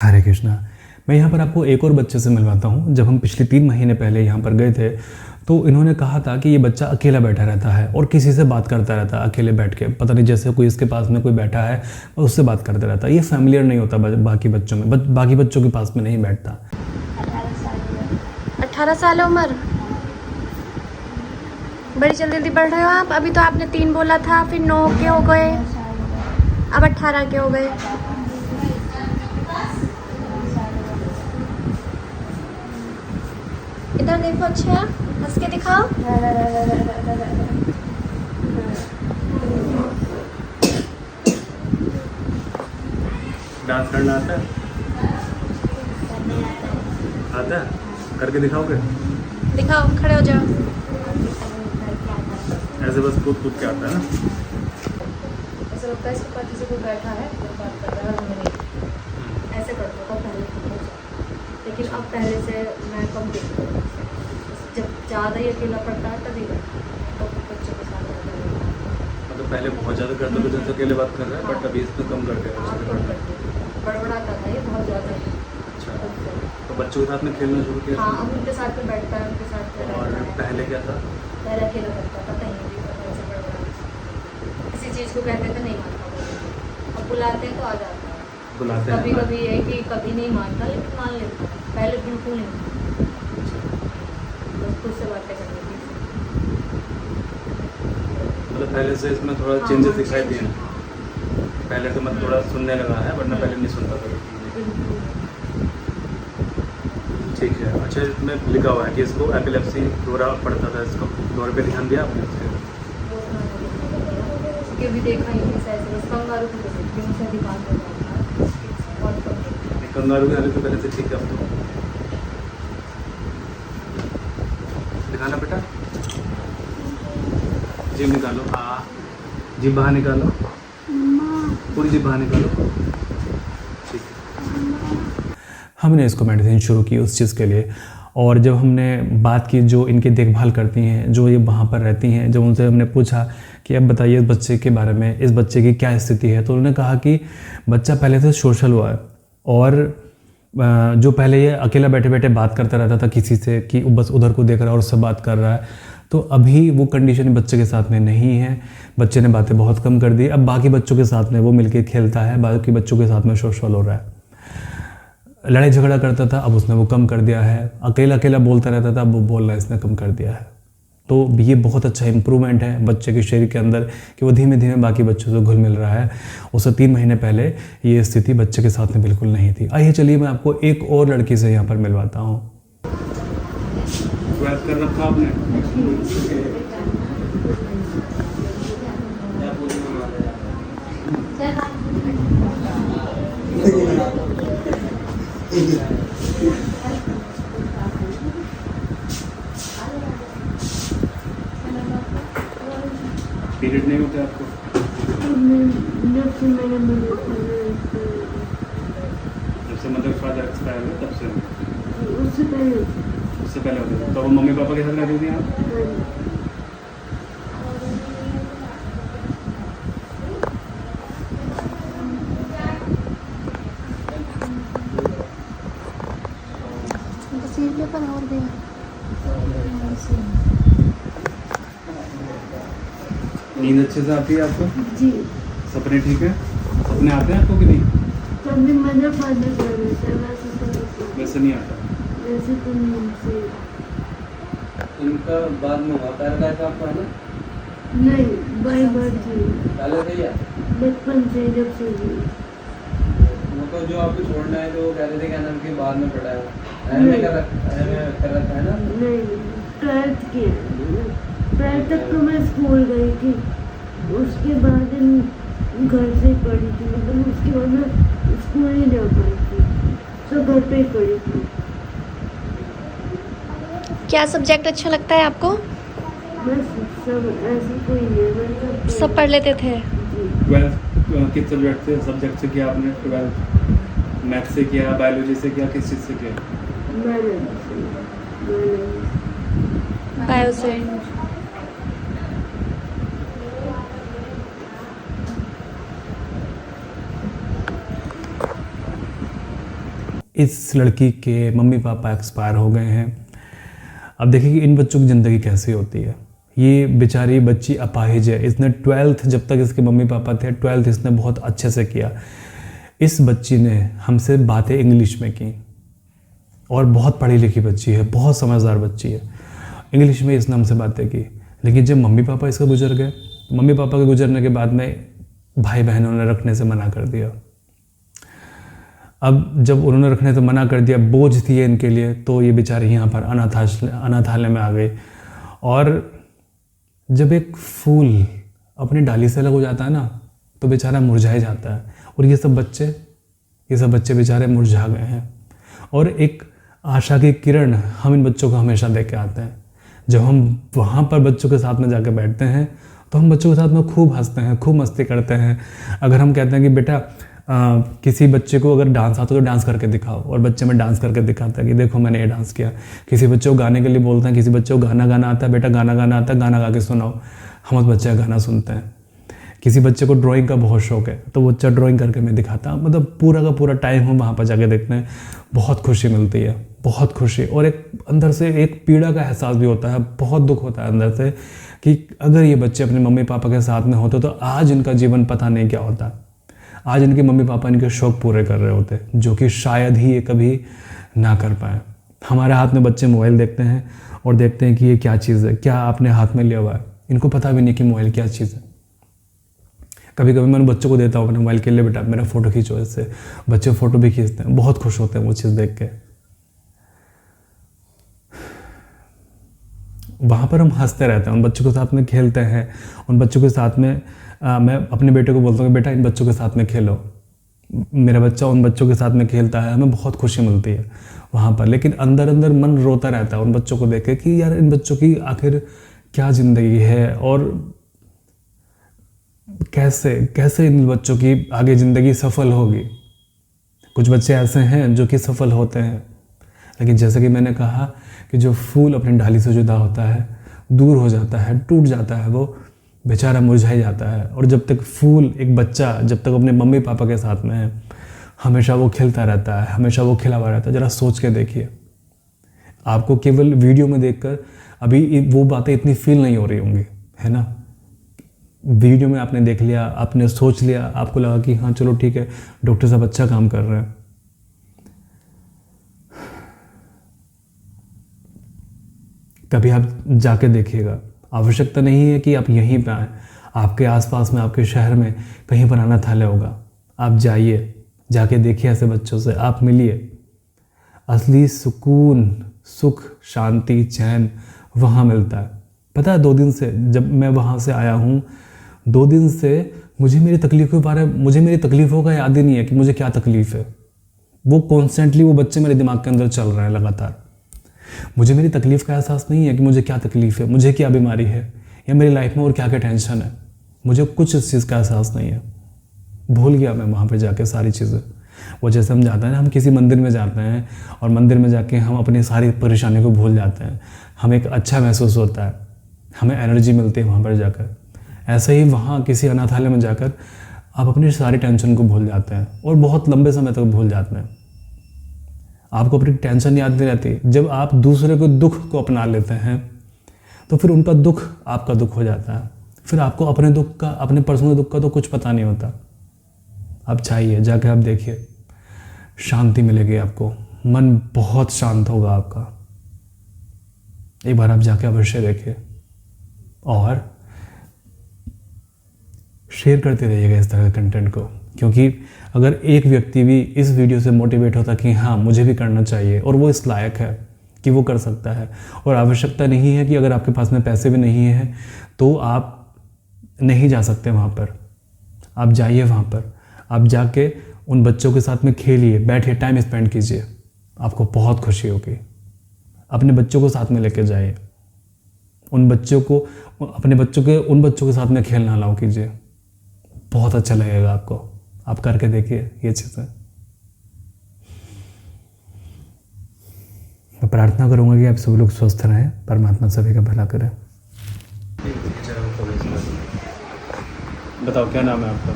हरे कृष्णा। मैं यहाँ पर आपको एक और बच्चे से मिलवाता हूँ। जब हम पिछले 3 महीने पहले यहाँ पर गए थे तो इन्होंने कहा था कि ये बच्चा अकेला बैठा रहता है और किसी से बात करता रहता है अकेले बैठ के। पता नहीं, जैसे कोई इसके पास में कोई बैठा है और उससे बात करता रहता है। ये फैमिलियर नहीं होता बाकी बच्चों में, बाकी बच्चों के पास में नहीं बैठता। 18 साल उम्र, बड़ी जल्दी बढ़ रहे हो आप। अभी तो आपने 3 बोला था, फिर 9 के हो गए, अब 18 के हो गए। इधर देखो, अच्छा हंस के दिखाओ। डांस करना आता है? आता है? करके दिखाओगे? दिखाओ, खड़े हो जाओ। ऐसे बस कूद कूद के आता है ना? ऐसा लगता है इसके पास जैसे कोई बैठा है तो बात कर रहा है और मैं नहीं। ऐसे करता था पहले, लेकिन अब पहले से मैं कम देखती हूँ। जब ज़्यादा ही अकेला पड़ता है तभी तो बच्चों के साथ रहता है। मतलब पहले बहुत ज़्यादा करता था जैसे अकेले बात कर रहा है, बट अभी इसमें कम कर दिया। हाँ, कम करती हूँ। बड़बड़ाता था ये बहुत ज़्यादा। अच्छा, तो बच्चों के साथ में खेलना शुरू किया? हाँ, अब उनके साथ में बैठता है, उनके साथ में और रहता है। पहले क्या था? पहले अकेला करता था, कहीं भी ऐसे बड़बड़ाता। किसी चीज़ को कहते थे नहीं मानता वो। अब बुलाते हैं तो आ जाता है। बुलाते हैं? कभी कभी है कि कभी नहीं मानता, लेकिन मान लेता है। पहले बिल्कुल नहीं मानता, बस खुद से बातें करने की। मतलब पहले से इसमें थोड़ा हाँ, चेंजेस हाँ, दिखाई दिए हैं। पहले तो मैं थोड़ा सुनने लगा है, वरना पहले नहीं सुनता था। ठीक है। अच्छा, इसमें लिखा हुआ है कि इसको एपिलेप्सी दौरा पड़ता था, इसको दौरे पे ध्यान दिया आपने? उसके भी देखा ही नहीं ऐसे, बस कंगारू को देखती हूँ, उसे दिमाग में जाता है बहुत कम। कंगारू की हालत तो पहले से ठीक है। अब तो दिखाना बेटा, जीभ निकालो। जीभ बाहर निकालो, पूरी जीभ बाहर निकालो। ठीक है। हमने इसको मेडिसिन शुरू की उस चीज़ के लिए, और जब हमने बात की जो इनकी देखभाल करती हैं, जो ये वहाँ पर रहती हैं, जब उनसे हमने पूछा कि अब बताइए इस बच्चे के बारे में, इस बच्चे की क्या स्थिति है, तो उन्होंने कहा कि बच्चा पहले से सोशल हुआ है और जो पहले ये अकेला बैठे बैठे बात करता रहता था किसी से, कि बस उधर को देख रहा है और उससे बात कर रहा है, तो अभी वो कंडीशन बच्चे के साथ में नहीं है। बच्चे ने बातें बहुत कम कर दी। अब बाकी बच्चों के साथ में वो मिलके खेलता है, बाकी बच्चों के साथ में सोशल हो रहा है। लड़ाई झगड़ा करता था, अब उसने वो कम कर दिया है। अकेला अकेला बोलता रहता था, अब वो बोलना इसने कम कर दिया है। तो ये बहुत अच्छा इम्प्रूवमेंट है बच्चे के शरीर के अंदर, कि वो धीमे धीमे बाकी बच्चों से घुल मिल रहा है। उससे 3 महीने पहले ये स्थिति बच्चे के साथ में बिल्कुल नहीं थी। आइए चलिए मैं आपको एक और लड़की से यहाँ पर मिलवाता हूँ। कर रखा आपने? पीरियड नहीं होते आपको? जब से मदर फादर एक्सपायर हुए तब से? उससे पहले होते थे। तो मम्मी पापा के साथ रहती थी आप? और भी नींद अच्छे से आती है आपको? जी। सपने ठीक है? सपने आते हैं आपको कि नहीं? कभी मदर फादर कर देता है, वैसे नहीं आता? वैसे तो नहीं से। उनका बाद में हुआ पैरालाइज आपको है ना? नहीं, बाई बर्थ हुई, पहले से ही है? बचपन से जब से हुई। वो तो जो आपको छोड़ना है तो वो कहते थे क्या नाम के बाद में पढ़ा है, एमए कर रखा है ना? नहीं, 12th किया। 12th तक तो मैं स्कूल गई थी, उसके बाद घर से पढ़ी थी। मतलब उसके बाद मैं स्कूल नहीं जा पाई थी, तो घर पे ही पढ़ी थी। क्या सब्जेक्ट अच्छा लगता है आपको? बस सब ऐसे कोई नहीं, सब पढ़ लेते थे। 12th किस सब्जेक्ट से किया आपने? 12th मैथ से किया, बायोलॉजी से किया, किस चीज़ से किया? बायो से। इस लड़की के मम्मी पापा एक्सपायर हो गए हैं। अब देखिए कि इन बच्चों की ज़िंदगी कैसी होती है। ये बेचारी बच्ची अपाहिज है। इसने 12th जब तक इसके मम्मी पापा थे 12th इसने बहुत अच्छे से किया। इस बच्ची ने हमसे बातें इंग्लिश में की और बहुत पढ़ी लिखी बच्ची है, बहुत समझदार बच्ची है। इंग्लिश में इसने हमसे बातें की। लेकिन जब मम्मी पापा इसका गुजर गए, मम्मी पापा के गुजरने के बाद में भाई बहनों ने रखने से मना कर दिया। अब जब उन्होंने रखने से मना कर दिया, बोझ थी इनके लिए, तो ये बेचारे यहाँ पर अनाथालय में आ गए। और जब एक फूल अपनी डाली से अलग हो जाता है ना, तो बेचारा मुरझा जाता है। और ये सब बच्चे बेचारे मुरझा गए हैं। और एक आशा की किरण हम इन बच्चों को हमेशा दे के आते हैं। जब हम वहाँ पर बच्चों के साथ में जाकर बैठते हैं तो हम बच्चों के साथ में खूब हंसते हैं, खूब मस्ती करते हैं। अगर हम कहते हैं कि बेटा किसी बच्चे को अगर डांस आता तो डांस करके दिखाओ, और बच्चे में डांस करके दिखाता है कि देखो मैंने ये डांस किया। किसी बच्चे को गाने के लिए बोलते हैं, किसी बच्चे को गाना आता है, बेटा गाना आता है, गाना गा के सुनाओ। हम उस बच्चे का गाना सुनते हैं। किसी बच्चे को ड्राइंग का बहुत शौक है तो बच्चा ड्राइंग करके मैं दिखाता। मतलब पूरा का पूरा टाइम हम वहाँ पर जाके देखते हैं। बहुत खुशी मिलती है, बहुत खुशी। और एक अंदर से एक पीड़ा का एहसास भी होता है, बहुत दुख होता है अंदर से कि अगर ये बच्चे अपने मम्मी पापा के साथ में होते तो आज इनका जीवन पता नहीं क्या होता। आज इनके मम्मी पापा इनके शौक पूरे कर रहे होते, जो कि शायद ही ये कभी ना कर पाए। हमारे हाथ में बच्चे मोबाइल देखते हैं और देखते हैं कि ये क्या चीज़ है, क्या आपने हाथ में लिया हुआ है। इनको पता भी नहीं कि मोबाइल क्या चीज़ है। कभी कभी मैं बच्चों को देता हूँ अपने मोबाइल के लिए, बेटा मेरा फ़ोटो खींचो। इससे बच्चे फ़ोटो भी खींचते हैं, बहुत खुश होते हैं वो चीज़ देख के। वहाँ पर हम हंसते रहते हैं, उन बच्चों के साथ में खेलते हैं। उन बच्चों के साथ में मैं अपने बेटे को बोलता हूँ कि बेटा इन बच्चों के साथ में खेलो। मेरा बच्चा उन बच्चों के साथ में खेलता है, हमें बहुत खुशी मिलती है वहाँ पर। लेकिन अंदर अंदर मन रोता रहता है उन बच्चों को देख के कि यार इन बच्चों की आखिर क्या ज़िंदगी है और कैसे इन बच्चों की आगे ज़िंदगी सफल होगी। कुछ बच्चे ऐसे हैं जो कि सफल होते हैं, लेकिन जैसे कि मैंने कहा कि जो फूल अपनी डाली से जुदा होता है, दूर हो जाता है, टूट जाता है, वो बेचारा मुरझा जाता है। और जब तक फूल, एक बच्चा जब तक अपने मम्मी पापा के साथ में है, हमेशा वो खिलता रहता है, हमेशा वो खिला हुआ रहता है। ज़रा सोच के देखिए, आपको केवल वीडियो में देखकर अभी वो बातें इतनी फील नहीं हो रही होंगी, है ना। वीडियो में आपने देख लिया, आपने सोच लिया, आपको लगा कि हाँ चलो ठीक है डॉक्टर साहब अच्छा काम कर रहे हैं। कभी आप जाके देखिएगा। आवश्यकता नहीं है कि आप यहीं पे आएँ, आपके आसपास में, आपके शहर में कहीं पर अनाथालय होगा, आप जाइए, जाके देखिए ऐसे बच्चों से, आप मिलिए। असली सुकून, सुख, शांति, चैन वहाँ मिलता है। पता है 2 दिन से जब मैं वहाँ से आया हूँ, 2 दिन से मुझे मेरी तकलीफ़ों का याद ही नहीं है कि मुझे क्या तकलीफ़ है। वो कॉन्स्टेंटली वो बच्चे मेरे दिमाग के अंदर चल रहे हैं लगातार। मुझे मेरी तकलीफ़ का एहसास नहीं है कि मुझे क्या तकलीफ़ है, मुझे क्या बीमारी है, या मेरी लाइफ में और क्या क्या टेंशन है। मुझे कुछ इस चीज़ का एहसास नहीं है। भूल गया मैं वहाँ पे जाके सारी चीज़ें। वो जैसे हम जाते हैं ना, हम किसी मंदिर में जाते हैं और मंदिर में जाके हम अपनी सारी परेशानी को भूल जाते हैं, हमें एक अच्छा महसूस होता है, हमें एनर्जी मिलती है वहाँ पर जाकर। ऐसे ही वहाँ किसी अनाथालय में जाकर आप अपनी सारी टेंशन को भूल जाते हैं और बहुत लंबे समय तक भूल जाते हैं। आपको अपनी टेंशन याद नहीं रहती। जब आप दूसरे को दुख को अपना लेते हैं तो फिर उनका दुख आपका दुख हो जाता है। फिर आपको अपने दुख का, अपने पर्सनल दुख का तो कुछ पता नहीं होता। आप चाहिए, जाके आप देखिए, शांति मिलेगी आपको, मन बहुत शांत होगा आपका। एक बार आप जाके अवश्य देखिए और शेयर करते रहिएगा इस तरह के कंटेंट को, क्योंकि अगर एक व्यक्ति भी इस वीडियो से मोटिवेट होता कि हाँ मुझे भी करना चाहिए और वो इस लायक है कि वो कर सकता है, और आवश्यकता नहीं है कि अगर आपके पास में पैसे भी नहीं हैं तो आप नहीं जा सकते वहाँ पर। आप जाइए वहाँ पर, आप जाके उन बच्चों के साथ में खेलिए, बैठिए, टाइम स्पेंड कीजिए, आपको बहुत खुशी होगी। अपने बच्चों को साथ में लेके जाइए, उन बच्चों को, अपने बच्चों के, उन बच्चों के साथ में खेलना अलाउ कीजिए, बहुत अच्छा लगेगा आपको। आप करके देखिए ये चीज़ें। मैं प्रार्थना करूंगा कि आप सभी लोग स्वस्थ रहें, परमात्मा सभी का भला करे। बताओ क्या नाम है आपका?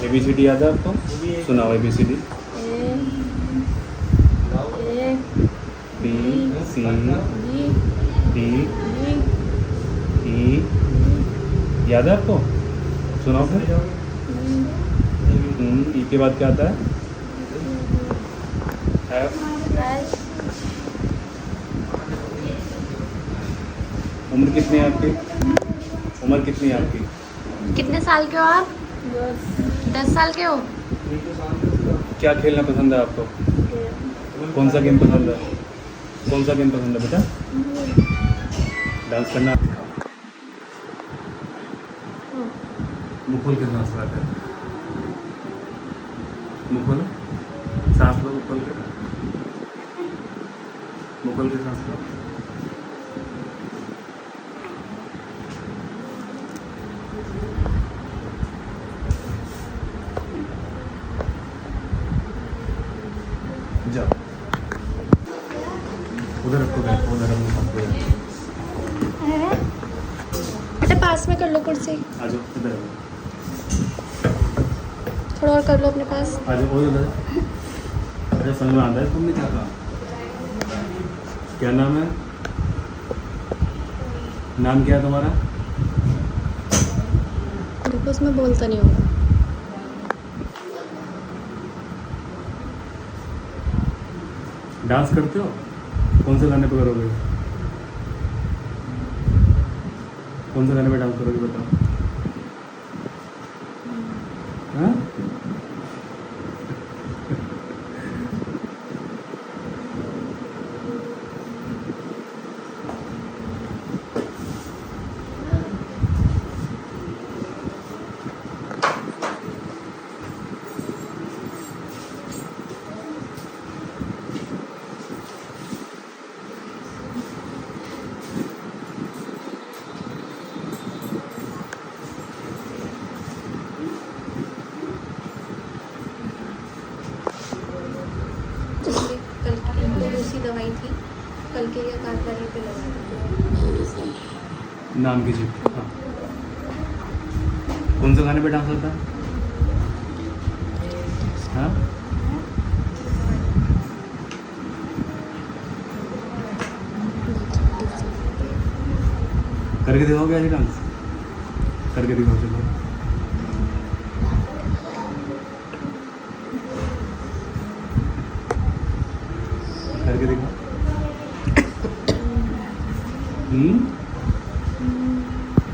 ABCD याद है आपको? सुनाओ ABCD। सी जी डी जी ई, याद है आपको? सुनाओ फिर। ई के बाद क्या आता है? एफ। एस। उम्र कितनी है आपकी? उम्र कितनी है आपकी? कितने साल के हो आप? 10 साल के हो? क्या खेलना पसंद है आपको? कौन सा गेम पसंद है? कौन सा गेम पसंद है बेटा? डांस करना। मुंह खोल के सांस लेते हैं। मुंह खोलो, सांस लो, मुंह खोल के। मुंह खोल के सांस लो। जाओ, उधर रखो बैग, उधर अपने पास ले जाओ। बेटा पास में कर लो कुर्सी, आ जाओ इधर, थोड़ा और कर लो अपने पास। आ जाओ और उधर। अरे समझ में आता है तुमने क्या कहा? क्या नाम है? नाम क्या है तुम्हारा? देखो उसमें बोलता नहीं होगा। डांस करते हो? कौन से गाने पे करोगे? कौन से गाने पे डांस करोगे बताओ? हाँ? कल की दूसरी दवाई थी, कल के ये कारखाने पे लगा दी। नाम कीजिए। हाँ। कौन से गाने पे डांस होता है? हाँ? करके दिखाओगे आज डांस? करके दिखाओ चलो। करके दिखाओ।